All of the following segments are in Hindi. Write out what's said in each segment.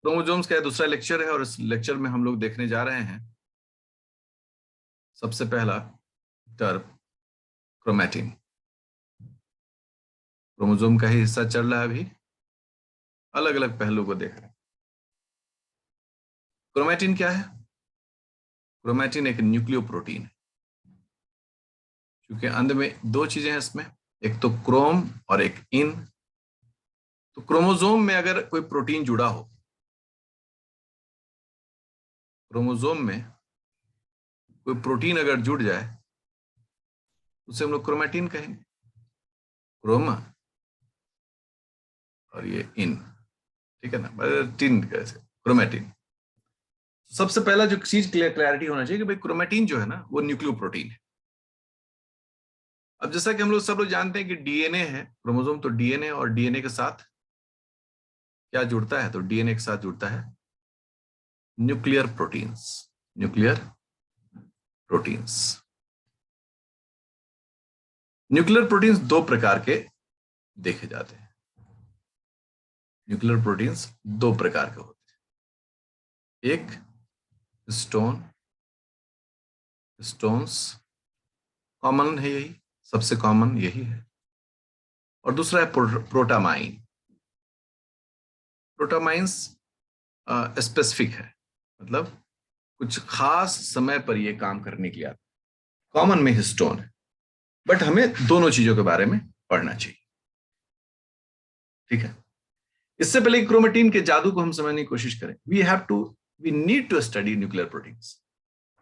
क्रोमोसोम्स का दूसरा लेक्चर है और इस लेक्चर में हम लोग देखने जा रहे हैं सबसे पहला टर्म क्रोमैटिन। क्रोमोसोम का ही हिस्सा चल रहा है, अभी अलग अलग पहलू को देख रहे हैं। क्रोमैटिन क्या है? क्रोमैटिन एक न्यूक्लियोप्रोटीन है। क्योंकि अंत में दो चीजें हैं इसमें, एक तो क्रोम और एक इन। तो क्रोमोसोम में अगर कोई प्रोटीन जुड़ा हो, क्रोमोसोम में कोई प्रोटीन अगर जुड़ जाए उसे हम लोग क्रोमैटिन कहेंगे। क्रोमा और ये इन, ठीक है ना, टिन कैसे क्रोमैटिन। सबसे पहला जो चीज क्लैरिटी होना चाहिए कि भाई क्रोमैटिन जो है ना वो न्यूक्लियोप्रोटीन है। अब जैसा कि हम लोग सब लोग जानते हैं कि डीएनए है क्रोमोसोम, तो डीएनए और डीएनए के साथ क्या जुड़ता है? तो डीएनए के साथ जुड़ता है nuclear proteins. Nuclear proteins, nuclear proteins दो प्रकार के देखे जाते हैं। न्यूक्लियर प्रोटीन्स दो प्रकार के होते हैं, एक स्टोन्स कॉमन है, यही सबसे कॉमन यही है, और दूसरा है प्रोटामाइन। प्रोटामाइंस स्पेसिफिक है, मतलब कुछ खास समय पर यह काम करने के लिए आता है। कॉमन में हिस्टोन है, बट हमें दोनों चीजों के बारे में पढ़ना चाहिए, ठीक है। इससे पहले क्रोमैटिन के जादू को हम समझने की कोशिश करें, we need to study nuclear proteins.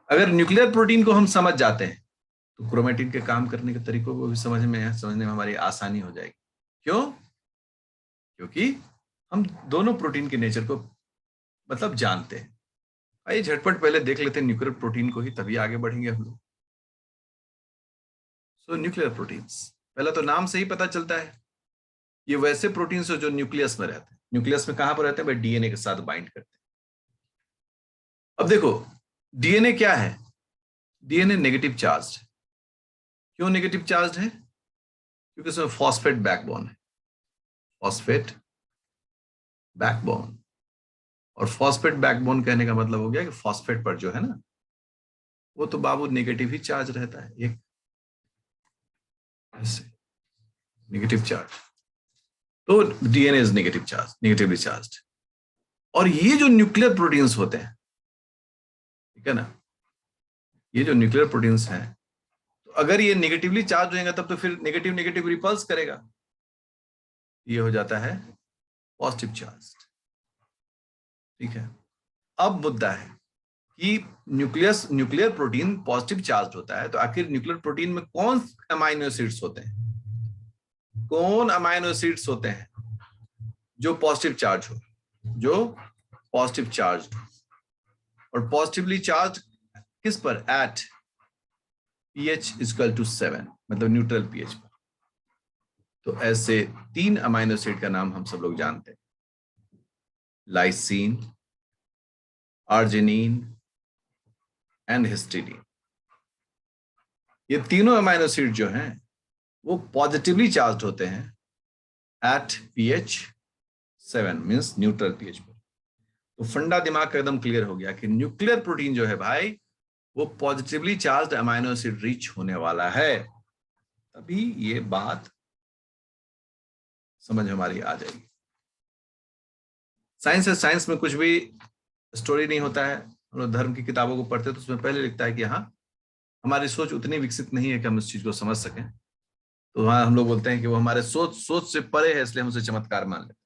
अगर न्यूक्लियर प्रोटीन को हम समझ जाते हैं तो क्रोमैटिन के काम करने के तरीकों को भी समझने में हमारी आसानी हो जाएगी। क्यों? क्योंकि हम दोनों प्रोटीन के नेचर को मतलब जानते हैं। आइए झटपट पहले देख लेते हैं न्यूक्लियर प्रोटीन को ही, तभी आगे बढ़ेंगे हम लोग। सो न्यूक्लियर प्रोटीन्स, पहला तो नाम से ही पता चलता है ये वैसे प्रोटीन्स जो न्यूक्लियस में रहते हैं। न्यूक्लियस में कहां पर रहते हैं? भाई डीएनए के साथ बाइंड करते हैं। अब देखो डीएनए क्या है? DNA negative charge. क्यों नेगेटिव चार्ज है? क्योंकि उसमें फॉस्फेट बैकबोन है, फॉस्फेट बैकबोन। और फॉस्फेट बैकबोन कहने का मतलब हो गया कि फॉस्फेट पर जो है ना वो तो बाबू नेगेटिव ही चार्ज रहता है, एक ऐसे नेगेटिव चार्ज। तो DNA is negative charge, negatively charged. और ये जो न्यूक्लियर प्रोटीन्स होते हैं, ठीक है ना, ये जो न्यूक्लियर प्रोटीन्स हैं, तो अगर ये नेगेटिवली चार्ज होगा तब तो फिर नेगेटिव नेगेटिव रिपल्स करेगा, ये हो जाता है पॉजिटिव चार्ज, ठीक है। अब मुद्दा है कि न्यूक्लियर प्रोटीन पॉजिटिव चार्ज होता है, तो आखिर न्यूक्लियर प्रोटीन में कौन अमाइनो एसिड्स होते हैं? कौन अमाइनो एसिड्स होते हैं जो पॉजिटिव चार्ज हो, जो पॉजिटिव चार्ज हो? और पॉजिटिवली चार्ज किस पर? एट pH इक्वल टू 7, मतलब न्यूट्रल pH पर। तो ऐसे तीन अमाइनो एसिड का नाम हम सब लोग जानते हैं, लाइसीन, आर्जिनिन एंड हिस्टिडीन। ये तीनों अमाइनो एसिड जो हैं वो पॉजिटिवली चार्ज होते हैं at pH 7, means neutral pH पर। तो फंडा दिमाग का एकदम क्लियर हो गया कि न्यूक्लियर प्रोटीन जो है भाई वो positively charge amino acid rich होने वाला है, तभी ये बात समझ हमारी आ जाएगी। साइंस है, साइंस में कुछ भी स्टोरी नहीं होता है। हम लोग धर्म की किताबों को पढ़ते तो उसमें पहले लिखता है कि हाँ हमारी सोच उतनी विकसित नहीं है कि हम इस चीज को समझ सकें, तो वहां हम लोग बोलते हैं कि वो हमारे सोच से परे है, इसलिए हम उसे चमत्कार मान लेते हैं।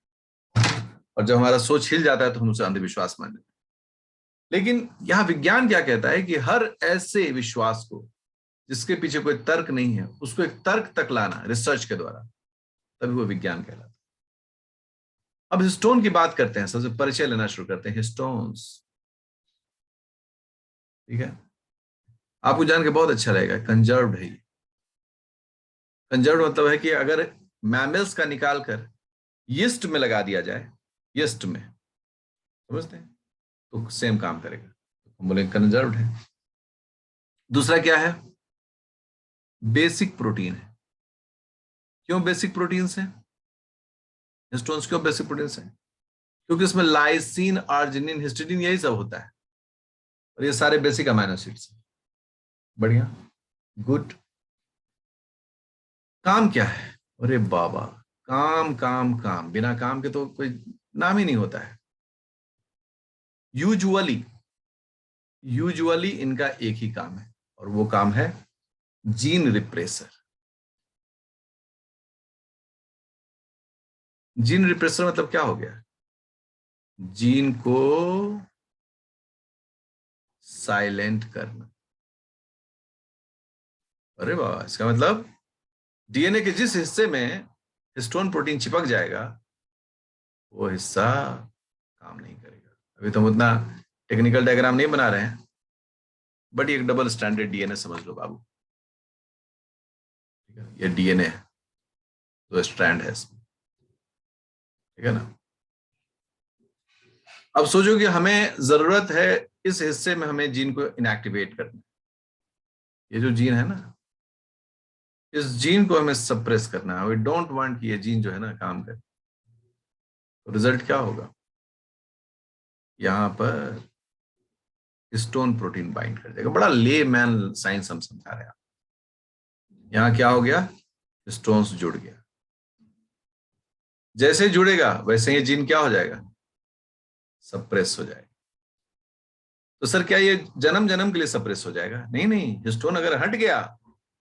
और जब हमारा सोच हिल जाता है तो हम उसे अंधविश्वास मान लेते हैं। लेकिन यहाँ विज्ञान क्या कहता है कि हर ऐसे विश्वास को जिसके पीछे कोई तर्क नहीं है, उसको एक तर्क तक लाना रिसर्च के द्वारा, तभी वो विज्ञान कहलाता है। अब हिस्टोन की बात करते हैं, सबसे परिचय लेना शुरू करते हैं हिस्टोन्स, ठीक है। आपको जान के बहुत अच्छा लगेगा, कंजर्व्ड है। कंजर्व्ड मतलब है कि अगर मैमल्स का निकाल कर यीस्ट में लगा दिया जाए, यीस्ट में, समझते हैं, तो सेम काम करेगा, हम बोले कंजर्व्ड है। दूसरा क्या है? बेसिक प्रोटीन है। क्यों बेसिक प्रोटीन्स है? हिस्टोन्स क्यों बेसिक प्रोटीन्स है? क्योंकि इसमें लाइसिन, आर्जिनिन, हिस्टिडीन यही सब होता है, और ये सारे बेसिक अमीनो एसिड्स। बढ़िया, गुड। काम क्या है? अरे बाबा, काम काम काम, बिना काम के तो कोई नाम ही नहीं होता है। यूजुअली यूजुअली इनका एक ही काम है, और वो काम है जीन रिप्रेसर। जीन रिप्रेसर मतलब क्या हो गया? जीन को साइलेंट करना। अरे बाबा, इसका मतलब डीएनए के जिस हिस्से में हिस्टोन प्रोटीन चिपक जाएगा, वो हिस्सा काम नहीं करेगा। अभी तो हम उतना टेक्निकल डायग्राम नहीं बना रहे हैं, बट ये एक डबल स्टैंडर्ड डीएनए समझ लो बाबू। ठीक है, ये डीएनए है, तो स्ट्रैंड है इसमें, ठीक है ना। अब सोचो कि हमें जरूरत है इस हिस्से में हमें जीन को इनएक्टिवेट करना। ये जो जीन है ना, इस जीन को हमें सप्रेस करना है। वी डोंट वांट कि ये जीन जो है ना काम करे। तो रिजल्ट क्या होगा? यहां पर हिस्टोन प्रोटीन बाइंड कर देगा। बड़ा ले मैन साइंस हम समझा रहे हैं। यहां क्या हो गया? हिस्टोन्स जुड़ गया। जैसे जुड़ेगा वैसे ही जीन क्या हो जाएगा? सप्रेस हो जाएगा। तो सर क्या ये जन्म जन्म के लिए सप्रेस हो जाएगा? नहीं नहीं, हिस्टोन अगर हट गया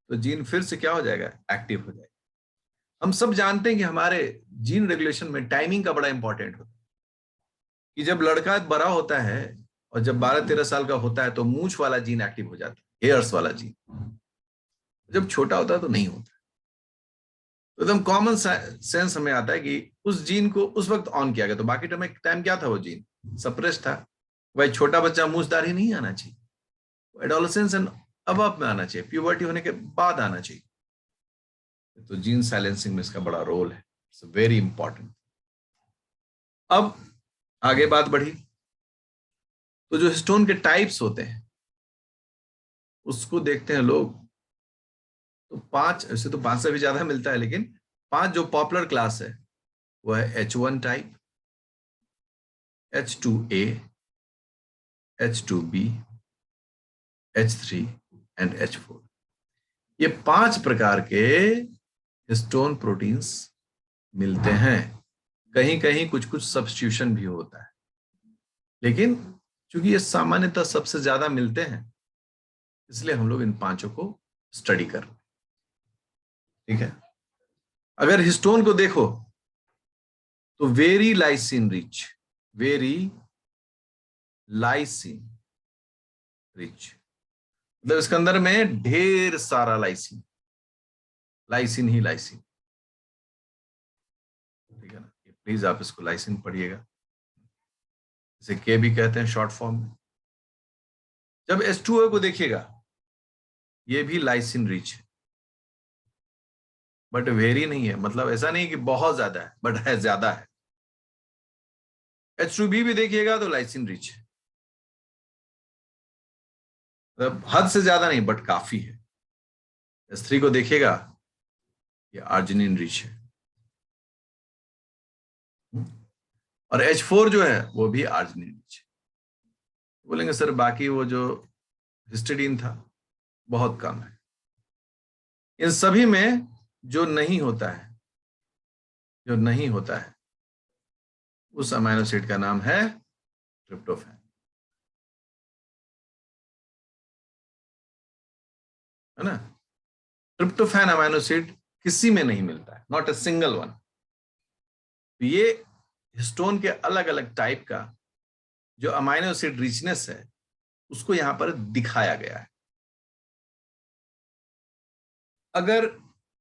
तो जीन फिर से क्या हो जाएगा? एक्टिव हो जाएगा। हम सब जानते हैं कि हमारे जीन रेगुलेशन में टाइमिंग का बड़ा इंपॉर्टेंट होता है। कि जब लड़का बड़ा होता है और जब 12-13 साल का होता है तो मूंछ वाला जीन एक्टिव हो जाता है, हेयर्स वाला जीन। जब छोटा होता है तो नहीं होता। तो एकदम कॉमन सेंस हमें आता है कि उस जीन को उस वक्त ऑन किया गया, तो बाकी टाइम क्या था? वो जीन सप्रेस था। भाई छोटा बच्चा मूंछदार ही नहीं आना चाहिए, एडोलेसेंस एंड अब में आना चाहिए, प्यूबर्टी होने के बाद आना चाहिए। तो जीन साइलेंसिंग में इसका बड़ा रोल है, इट्स वेरी इंपॉर्टेंट। अब आगे बात बढ़ी, तो जो हिस्टोन के टाइप्स होते हैं उसको देखते हैं लोग। तो 5, ऐसे तो 5 से भी ज्यादा मिलता है, लेकिन 5 जो पॉपुलर क्लास है वो है H1 type, H2A, H2B, H3 and H4। ये 5 प्रकार के हिस्टोन प्रोटीन्स मिलते हैं। कहीं कहीं कुछ कुछ सब्स्टिट्यूशन भी होता है, लेकिन चूंकि ये सामान्यतः सबसे ज्यादा मिलते हैं, इसलिए हम लोग इन 5 को स्टडी कर रहे हैं। ठीक है, अगर हिस्टोन को देखो तो very lysine rich, very lysine rich, मतलब इसके अंदर में ढेर सारा लाइसिन, लाइसिन ही लाइसिन। ठीक है ना, प्लीज आप इसको लाइसिन पढ़िएगा, इसे के भी कहते हैं शॉर्ट फॉर्म में। जब H2O को देखिएगा, ये भी लाइसिन रिच है, बट वेरी नहीं है, मतलब ऐसा नहीं कि बहुत ज्यादा है, बट है, ज्यादा है। H2B भी देखिएगा तो लाइसिन रिच है, मतलब हद से ज्यादा नहीं बट काफी है। S3 को देखिएगा, ये आर्जिनिन रिच है। और H4 जो है वो भी आर्जिनिन रिच है। बोलेंगे सर बाकी वो जो हिस्टिडीन था बहुत कम है। इन सभी में जो नहीं होता है, जो नहीं होता है उस अमीनो एसिड का नाम है ट्रिप्टोफैन, है ना। ट्रिप्टोफैन अमीनो एसिड किसी में नहीं मिलता है, नॉट अ सिंगल वन। तो ये हिस्टोन के अलग अलग टाइप का जो अमीनो एसिड रिचनेस है उसको यहां पर दिखाया गया है। अगर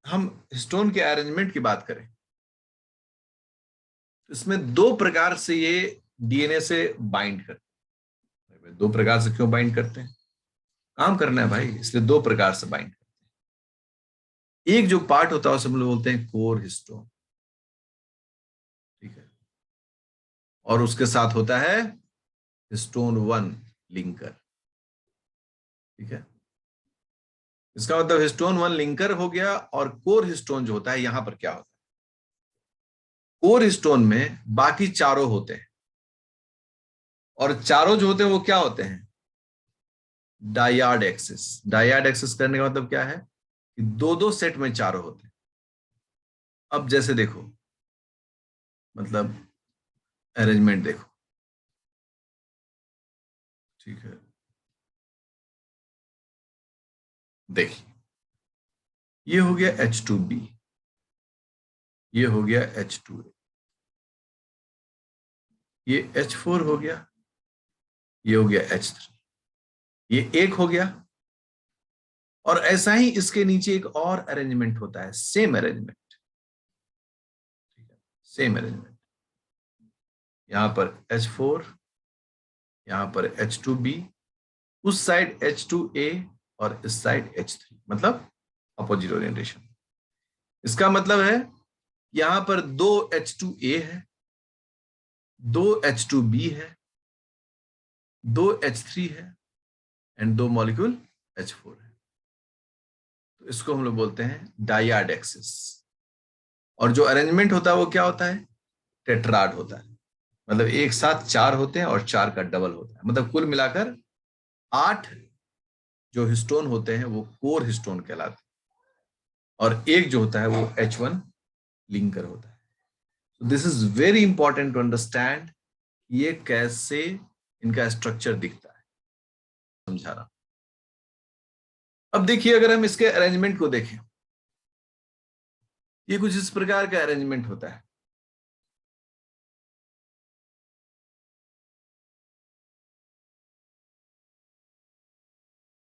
हम हिस्टोन के अरेंजमेंट की बात करें तो इसमें 2 प्रकार से ये डीएनए से बाइंड करते हैं। 2 प्रकार से क्यों बाइंड करते हैं? काम करना है भाई, इसलिए 2 प्रकार से बाइंड करते हैं। एक जो पार्ट होता है उसे हम लोग बोलते हैं कोर हिस्टोन, ठीक है, और उसके साथ होता है हिस्टोन 1 लिंकर, ठीक है। इसका मतलब हिस्टोन 1 लिंकर हो गया, और कोर हिस्टोन जो होता है, यहां पर क्या होता है? कोर हिस्टोन में बाकी चारों होते हैं, और चारों जो होते हैं वो क्या होते हैं, डायड एक्सिस। डायड एक्सिस करने का मतलब क्या है कि दो दो सेट में चारों होते हैं। अब जैसे देखो, मतलब अरेंजमेंट देखो, ठीक है, देखिए ये हो गया H2B, ये हो गया H2A, ये H4 हो गया, ये हो गया H3, ये एक हो गया। और ऐसा ही इसके नीचे एक और अरेंजमेंट होता है, सेम अरेंजमेंट, सेम अरेंजमेंट, यहां पर H4, यहां पर H2B, उस साइड H2A और इस साइड H3, मतलब अपोजिट ओरिएंटेशन। इसका मतलब है यहां पर दो H2A है, दो H2B है, दो H3 है, एंड दो मॉलिक्यूल H4 है। तो इसको हम लोग बोलते हैं डायड एक्सिस। और जो अरेंजमेंट होता है वो क्या होता है, टेट्राड होता है। मतलब एक साथ चार होते हैं और चार का डबल होता है, मतलब कुल मिलाकर 8 जो हिस्टोन होते हैं वो कोर हिस्टोन कहलाते हैं, और एक जो होता है वो H1 लिंकर होता है। So this is very important to understand ये कैसे इनका स्ट्रक्चर दिखता है, समझा रहा हूं। अब देखिए अगर हम इसके अरेंजमेंट को देखें, ये कुछ इस प्रकार का अरेंजमेंट होता है।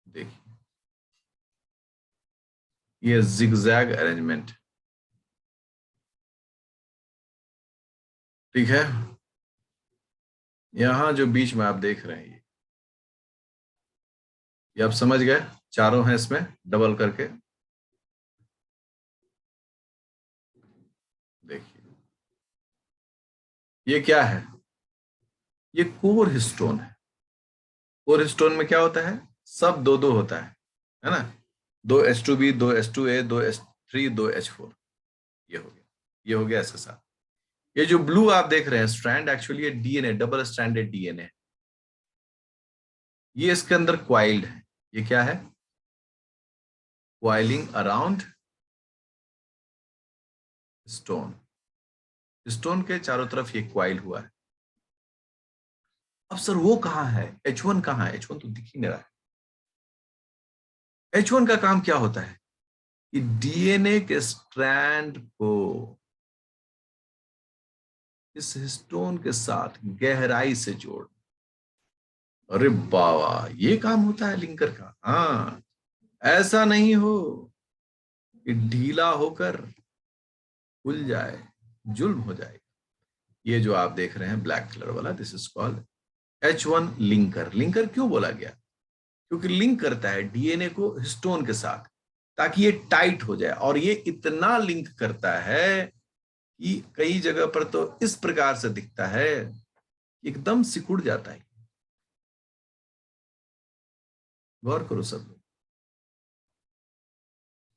देखिए ये जिगजैग अरेंजमेंट, ठीक है। यहां जो बीच में आप देख रहे हैं ये आप समझ गए, चारों हैं इसमें डबल करके। देखिए ये क्या है, ये कोर हिस्टोन है। कोर हिस्टोन में क्या होता है, सब दो दो होता है ना। दो H2B, दो H2A, दो H3, दो H4, ये हो गया, ये हो गया इसके साथ। ये जो ब्लू आप देख रहे हैं स्ट्रैंड, एक्चुअली ये डीएनए, डबल स्ट्रैंडेड डीएनए, ये इसके अंदर क्वाइल्ड है। ये क्या है, क्वाइलिंग अराउंड स्टोन, स्टोन के चारों तरफ ये क्वाइल हुआ है। अब सर वो कहां है, H1 कहां है, H1 तो दिख ही नहीं रहा है। H1 का काम क्या होता है कि डीएनए के स्ट्रैंड को इस हिस्टोन के साथ गहराई से जोड़। अरे बाबा, ये काम होता है लिंकर का। हाँ, ऐसा नहीं हो कि ढीला होकर खुल जाए, जुल्म हो जाए। ये जो आप देख रहे हैं ब्लैक कलर वाला, this is called H1 linker. Linker क्यों बोला गया, क्योंकि लिंक करता है डीएनए को हिस्टोन के साथ ताकि ये टाइट हो जाए। और ये इतना लिंक करता है कि कई जगह पर तो इस प्रकार से दिखता है, एकदम सिकुड़ जाता है। गौर करो सब लोग,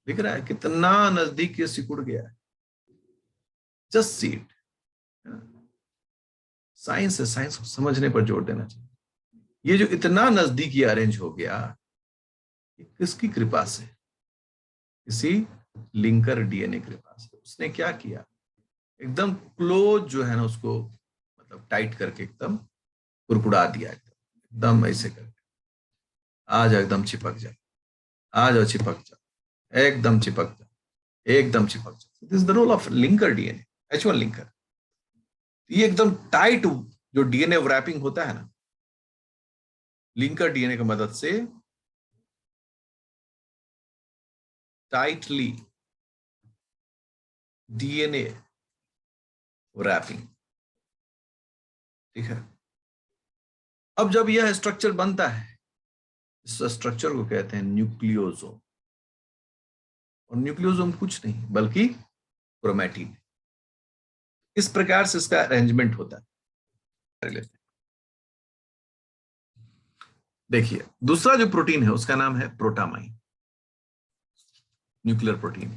दिख रहा है कितना नजदीक ये सिकुड़ गया है। Just see it. साइंस है, साइंस को समझने पर जोर देना चाहिए। ये जो इतना नजदीक ये अरेंज हो गया, ये किसकी कृपा से, किसी लिंकर डीएनए कृपा से। उसने क्या किया, एकदम क्लोज जो है ना उसको, मतलब टाइट करके एकदम कुरकुड़ा दिया, एकदम एकदम ऐसे करके। आ जाओ एकदम चिपक जाओ, आ जाओ चिपक जाओ, एकदम चिपक जाओ, एकदम चिपक जाओ। This is the role of linker DNA, H1 linker. ये एकदम टाइट जो डीएनए रैपिंग होता है ना, लिंकर डीएनए की मदद से टाइटली डीएनए रैपिंग, ठीक है। अब जब यह स्ट्रक्चर बनता है, इस स्ट्रक्चर को कहते हैं न्यूक्लियोसोम। और न्यूक्लियोसोम कुछ नहीं बल्कि क्रोमैटिन। इस प्रकार से इसका अरेंजमेंट होता है। देखिए दूसरा जो प्रोटीन है उसका नाम है प्रोटामाइन, न्यूक्लियर प्रोटीन।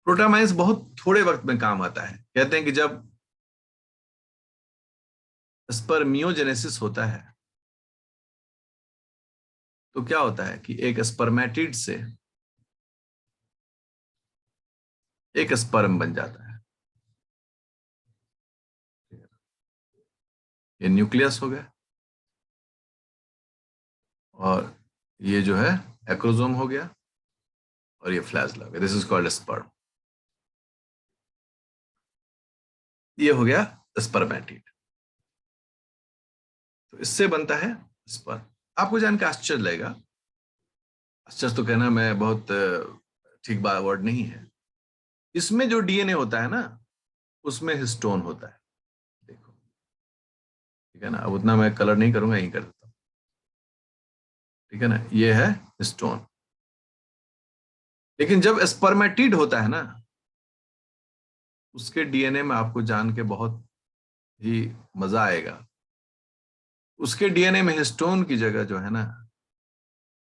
प्रोटामाइन्स बहुत थोड़े वक्त में काम आता है। कहते हैं कि जब स्पर्मियोजेनेसिस होता है तो क्या होता है कि एक स्पर्मेटिड से एक स्पर्म बन जाता है। ये न्यूक्लियस हो गया और ये जो है एक्रोसोम हो गया और ये फ्लैजला हो गया। This is called sperm. ये हो गया स्पर्मेटिड। तो इससे बनता है स्पर्म। आपको जान के आश्चर्य लगेगा, आश्चर्य तो कहना मैं बहुत ठीक बात वर्ड नहीं है, इसमें जो डीएनए होता है ना उसमें हिस्टोन होता है। देखो ठीक है ना, अब उतना मैं कलर नहीं करूंगा, यही कर देता हूं। ठीक है ना, ये है हिस्टोन। लेकिन जब स्पर्मेटिड होता है ना उसके डीएनए में आपको जान के बहुत ही मजा आएगा। उसके डीएनए में हिस्टोन की जगह जो है ना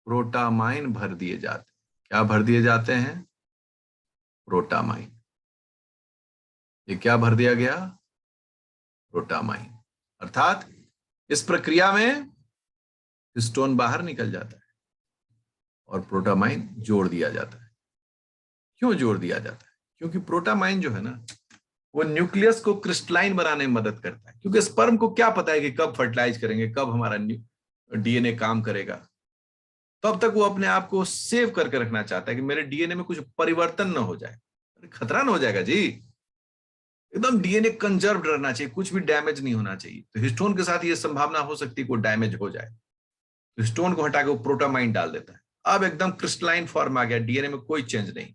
प्रोटामाइन भर दिए जाते हैं। क्या भर दिए जाते हैं? प्रोटामाइन। ये क्या भर दिया गया? प्रोटामाइन। अर्थात इस प्रक्रिया में हिस्टोन बाहर निकल जाता है और प्रोटामाइन जोड़ दिया जाता है। क्यों जोड़ दिया जाता है? क्योंकि प्रोटामाइन जो है ना वो न्यूक्लियस को क्रिस्टलाइन बनाने में मदद करता है। क्योंकि स्पर्म को क्या पता है कि कब फर्टिलाइज करेंगे, कब हमारा डीएनए काम करेगा। तब तक वो अपने आप को सेव करके रखना चाहता है कि मेरे डीएनए में कुछ परिवर्तन ना हो जाए, खतरा ना हो जाएगा जी। एकदम डीएनए कंजर्व रहना चाहिए, कुछ भी डैमेज नहीं होना चाहिए। तो हिस्टोन के साथ ये संभावना हो सकती है कि वो डैमेज हो जाए, तो हिस्टोन को हटा के वो प्रोटामाइन डाल देता है। अब एकदम क्रिस्टलाइन फॉर्म आ गया, डीएनए में कोई चेंज नहीं।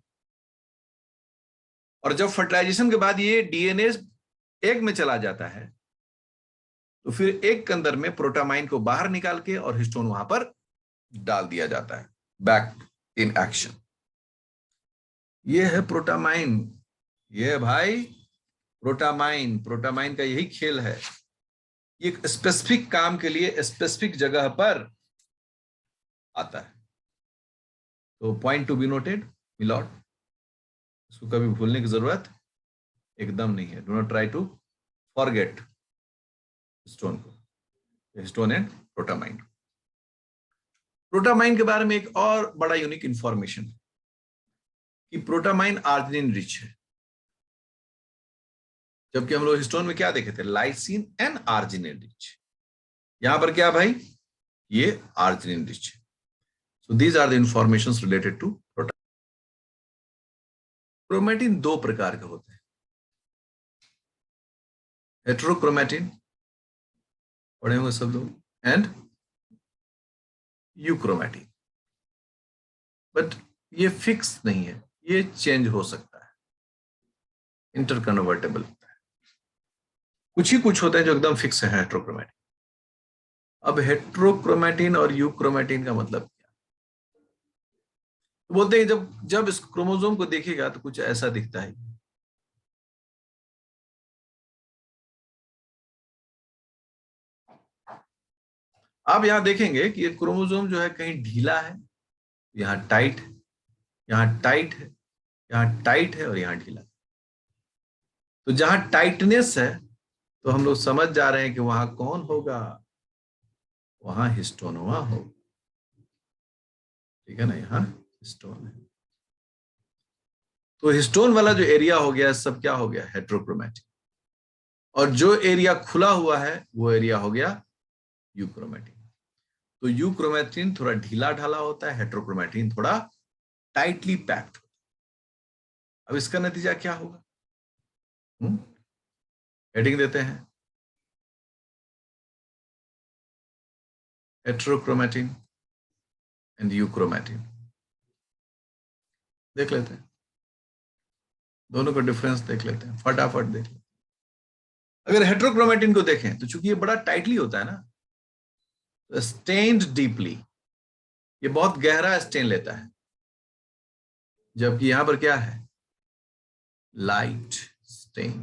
और जब फर्टिलाइजेशन के बाद ये डीएनए एग में चला जाता है तो फिर एग के अंदर में प्रोटामाइन को बाहर निकाल के और हिस्टोन वहां पर डाल दिया जाता है। Back in action. ये है प्रोटामाइन। ये भाई प्रोटामाइन, प्रोटामाइन का यही खेल है। ये स्पेसिफिक काम के लिए स्पेसिफिक जगह पर आता है। तो point to be noted milord, इसको कभी भूलने की जरूरत एकदम नहीं है। Do not try to forget stone को, स्टोन एंड प्रोटामाइन। प्रोटामाइन के बारे में एक और बड़ा यूनिक इंफॉर्मेशन कि प्रोटामाइन आर्जिनिन रिच है। जबकि हम लोग हिस्टोन में क्या देखे थे? Lysine and arginine rich. यहां पर क्या भाई? ये आर्जिनिन रिच है। So these are the information related to protamine. Chromatin दो प्रकार के होते हैं। हेट्रोक्रोमेटिन पढ़े होंगे सब लोग, एंड यूक्रोमेटिन। बट ये फिक्स नहीं है, ये चेंज हो सकता है, इंटरकन्वर्टेबल होता है। कुछ ही कुछ होते हैं जो एकदम फिक्स है हेट्रोक्रोमेटिन। अब हेट्रोक्रोमेटिन और यूक्रोमेटिन का मतलब क्या? तो बोलते हैं जब जब इस क्रोमोसोम को देखिएगा तो कुछ ऐसा दिखता है। आप यहां देखेंगे कि ये क्रोमोसोम जो है कहीं ढीला है, यहाँ टाइट है, यहाँ टाइट है, यहाँ टाइट है और यहाँ ढीला। तो जहां टाइटनेस है तो हम लोग समझ जा रहे हैं कि वहां कौन होगा? वहां हिस्टोनोमा होगा। ठीक है ना, यहाँ हिस्टोन है। तो हिस्टोन वाला जो एरिया हो गया सब क्या हो गया? हेट्रोक्रोमेटिन। और जो एरिया खुला हुआ है वो एरिया हो गया यूक्रोमेटिन। तो यूक्रोमेटिन थोड़ा ढीला ढाला होता है, हेट्रोक्रोमेटिन थोड़ा टाइटली पैक्ड। अब इसका नतीजा क्या होगा? हेडिंग देते हैं, हेट्रोक्रोमेटिन एंड यूक्रोमेटिन। देख लेते हैं, दोनों का डिफरेंस देख लेते हैं, फटाफट देख लेते हैं। अगर हेट्रोक्रोमेटिन को देखें तो चूंकि ये बड़ा टाइटली होता है ना, तो स्टेन्ड डीपली, ये बहुत गहरा स्टेन लेता है। जबकि यहां पर क्या है? लाइट स्टेन,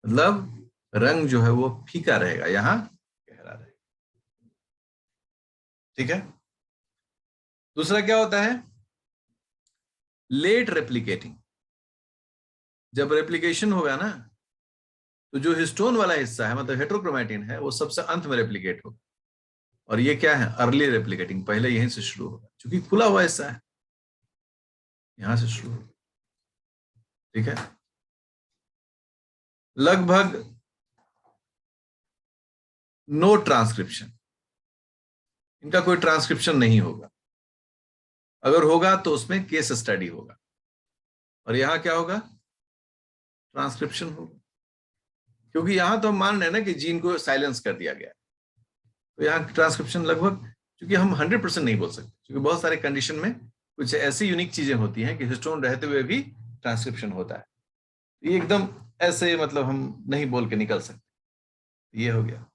मतलब रंग जो है वो फीका रहेगा, यहां गहरा रहेगा। ठीक है। दूसरा क्या होता है? Late replicating. जब रेप्लिकेशन होगा ना तो जो हिस्टोन वाला हिस्सा है मतलब हेट्रोक्रोमेटिन है, वो सबसे अंत में रेप्लिकेट होगा, और ये क्या है, अर्ली रेप्लिकेटिंग, पहले यहीं से शुरू होगा, क्योंकि खुला हुआ हिस्सा है, यहां से शुरू होगा। ठीक है, लगभग नो ट्रांसक्रिप्शन, इनका कोई ट्रांसक्रिप्शन नहीं होगा, अगर होगा तो उसमें केस स्टडी होगा, और यहां क्या होगा, ट्रांसक्रिप्शन होगा, क्योंकि यहां तो हम मान रहे हैं ना कि जीन को साइलेंस कर दिया गया है, तो यहाँ ट्रांसक्रिप्शन लगभग, क्योंकि हम 100% नहीं बोल सकते, क्योंकि बहुत सारे कंडीशन में कुछ ऐसी यूनिक चीजें होती हैं कि हिस्टोन रहते हुए भी ट्रांसक्रिप्शन होता है, ये एकदम ऐसे मतलब हम नहीं बोल के निकल सकते। ये हो गया।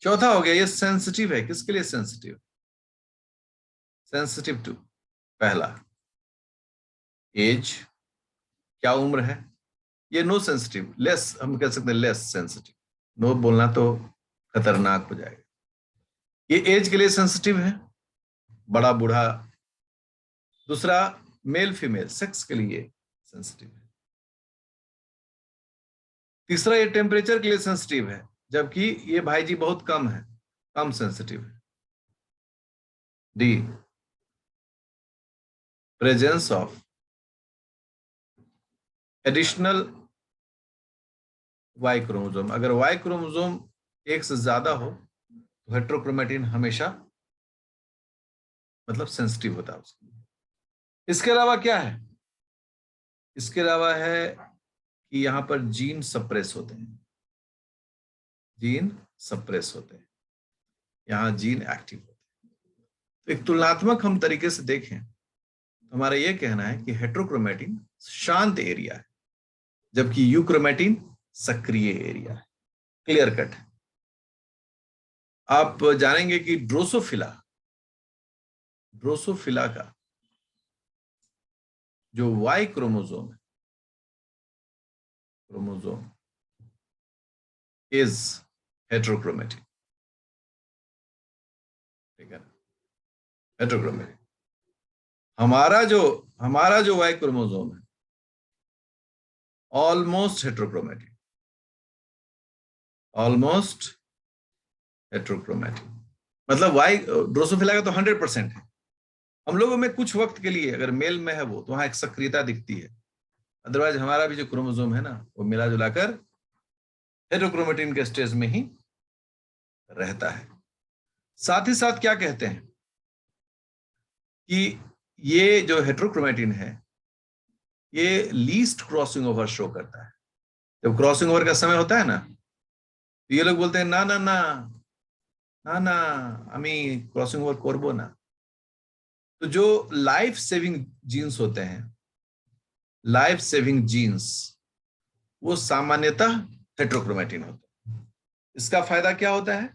चौथा हो गया, ये सेंसिटिव है, किसके लिए सेंसिटिव, सेंसिटिव टू, पहला एज, क्या उम्र है, ये नो सेंसिटिव, लेस, हम कह सकते हैं लेस सेंसिटिव, नो बोलना तो खतरनाक हो जाएगा। ये एज के लिए सेंसिटिव है, बड़ा बूढ़ा। दूसरा, मेल फीमेल सेक्स के लिए सेंसिटिव है। तीसरा, ये टेम्परेचर के लिए सेंसिटिव है, जबकि ये भाई जी बहुत कम है, कम सेंसिटिव है। D, presence of additional Y chromosome, अगर वाई क्रोमोसोम एक से ज्यादा हो तो हेट्रोक्रोमेटिन हमेशा मतलब सेंसिटिव होता है उसके लिए। इसके अलावा क्या है, इसके अलावा है कि यहां पर जीन सप्रेस होते हैं, जीन सप्रेस होते हैं, यहां जीन एक्टिव होते हैं। तो एक तुलनात्मक हम तरीके से देखें तो हमारा यह कहना है कि हेट्रोक्रोमेटिन शांत एरिया है, जबकि यूक्रोमेटिन सक्रिय एरिया है, क्लियर कट है। आप जानेंगे कि ड्रोसोफिला, ड्रोसोफिला का जो वाई क्रोमोसोम है, क्रोमोसोम इज हेट्रोक्रोमेटिक, ठीक है, हेट्रोक्रोमेटिक। हमारा जो वाई क्रोमोसोम है ऑलमोस्ट हेट्रोक्रोमेटिक, ऑलमोस्ट हेट्रोक्रोमेटिक, मतलब वाई ड्रोसोफिला का तो 100% है। हम लोगों में कुछ वक्त के लिए अगर मेल में है वो, तो वहां एक सक्रियता दिखती है, अदरवाइज हमारा भी जो क्रोमोसोम है ना, वो मिला जुलाकर हेट्रोक्रोमेटिन के स्टेज में ही रहता है। साथ ही साथ क्या कहते हैं कि ये जो हेट्रोक्रोमेटिन है, ये लीस्ट क्रॉसिंग ओवर शो करता है। जब क्रॉसिंग ओवर का समय होता है ना, तो ये लोग बोलते हैं ना ना ना ना ना, আমি क्रॉसिंग ओवर करबो ना। तो जो लाइफ सेविंग जीन्स होते हैं, लाइफ सेविंग जीन्स, वो सामान्यतः हेट्रोक्रोमेटिन होते हैं। इसका फायदा क्या होता है,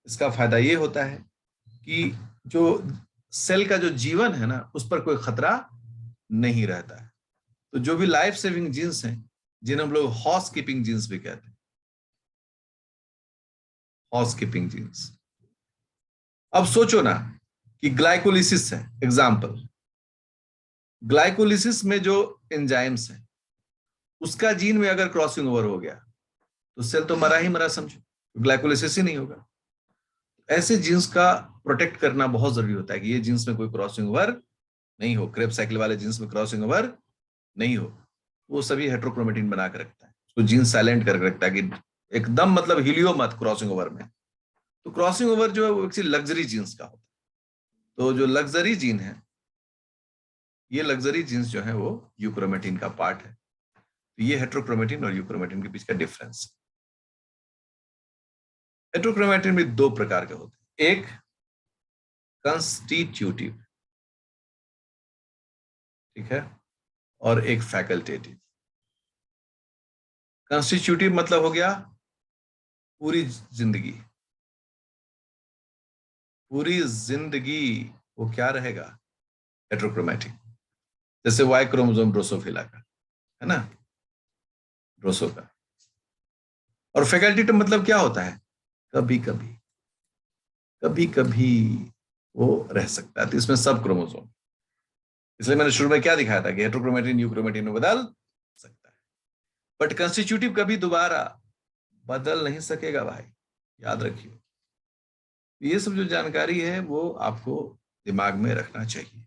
इसका फायदा ये होता है कि जो सेल का जो जीवन है ना, उस पर कोई खतरा नहीं रहता है। तो जो भी लाइफ सेविंग जीन्स हैं, जिन्हें हम लोग हाउस कीपिंग जीन्स भी कहते हैं, हाउस कीपिंग जीन्स। अब सोचो ना कि ग्लाइकोलिसिस है, एग्जाम्पल, ग्लाइकोलिसिस में जो एंजाइम्स है, उसका जीन में अगर क्रॉसिंग ओवर हो गया तो सेल तो मरा ही मरा समझो, ग्लाइकोलिसिस ही नहीं होगा। ऐसे जीन्स का प्रोटेक्ट करना बहुत जरूरी होता है कि ये जीन्स में कोई क्रॉसिंग ओवर नहीं हो, क्रेब साइकिल वाले जीन्स में क्रॉसिंग ओवर नहीं हो। वो सभी हेट्रोक्रोमेटिन बना कर रखता है, उसको जीन साइलेंट करके रखता है कि एकदम मतलब हिलियो मत क्रॉसिंग ओवर में। तो क्रॉसिंग ओवर जो है वो एक्चुअली लग्जरी जीन्स का होता है। तो जो लग्जरी जीन है, ये लग्जरी जीन्स जो है वो यूक्रोमेटिन का पार्ट है। तो ये हेट्रोक्रोमेटिन और यूक्रोमेटिन के बीच का डिफरेंस। हेट्रोक्रोमेटिन भी दो प्रकार के होते हैं, एक कंस्टिट्यूटिव, ठीक है, और एक फैकल्टेटिव। कंस्टिट्यूटिव मतलब हो गया पूरी जिंदगी, पूरी जिंदगी वो क्या रहेगा, हेट्रोक्रोमेटिक, जैसे वाई क्रोमोसोम ड्रोसोफिला का है ना, ड्रोसो का। और फैकल्टेटिव मतलब क्या होता है, कभी कभी, कभी कभी वो रह सकता है, तो इसमें सब क्रोमोसोम। इसलिए मैंने शुरू में क्या दिखाया था कि हेट्रोक्रोमेटिन यूक्रोमेटिन में बदल सकता है, बट कंस्टिट्यूटिव कभी दोबारा बदल नहीं सकेगा भाई, याद रखिए। ये सब जो जानकारी है वो आपको दिमाग में रखना चाहिए।